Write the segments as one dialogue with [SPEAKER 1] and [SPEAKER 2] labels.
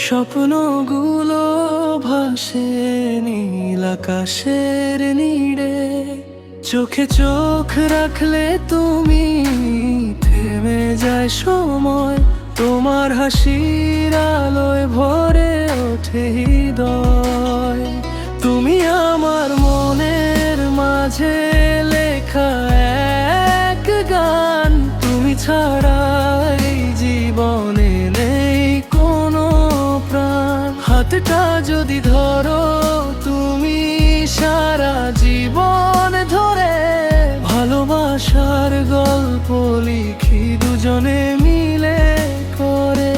[SPEAKER 1] স্বপ্নগুলো ভাসে নীল আকাশের নীড়ে, চোখে চোখ রাখলে তুমি থেমে যায় সময়। তোমার হাসির আলোয় ভরে ওঠে হৃদয়। তুমি আমার মনের মাঝে লেখা এক গান, তুমি ছাড়া এই জীবনে নেই কোনো প্রাণ। হাতটা যদি ধরো তুমি সারা জীবন ধরে, ভালোবাসার গল্প লিখি দুজনে মিলে করে।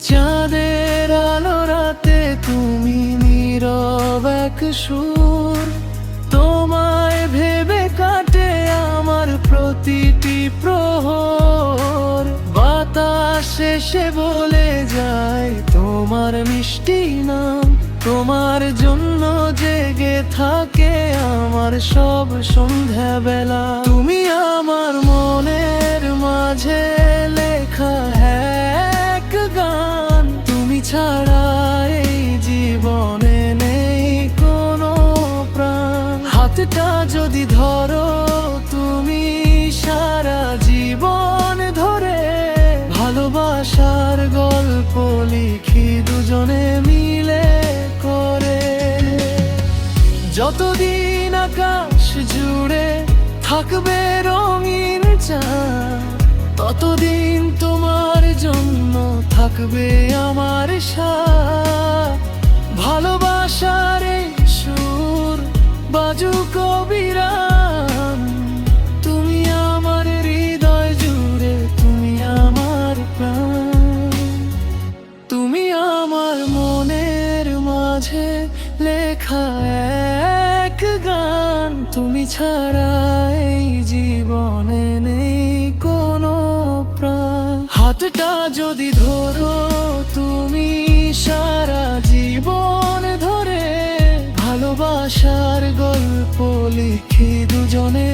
[SPEAKER 1] চাঁদের আলো রাতে তুমি নীরব এক সুর, তোমায় ভেবে কাটে আমার প্রতিটি প্রহর। বাতাস এসে বলে যায় তোমার মিষ্টি নাম, তোমার জন্য জেগে থাকে আমার সব সন্ধ্যাবেলা। তুমি আমার মনের মাঝে লেখা এক গান, তুমি ছাড়া এই জীবনে নেই কোনো প্রাণ। হাতটা যদি ধরো তুমি সারা জীবন ধরে, ভালোবাসার গল্প লিখি দুজনে মিলে করে। যতদিন আকাশ জুড়ে থাকবে রঙিন চাঁদ, ততদিন তোমার জন্য থাকবে আমার সাথ। ভালোবাসার এই সুর বাজুক অবিরাম, তুমি আমার হৃদয় জুড়ে, তুমি আমার প্রাণ। তুমি আমার মনের মাঝে লেখা এক গান, তুমি ছাড়া এই জীবনে নেই কোনো প্রাণ। হাতটা যদি ধরো তুমি সারা জীবন ধরে, ভালোবাসার গল্প লিখি দুজনে।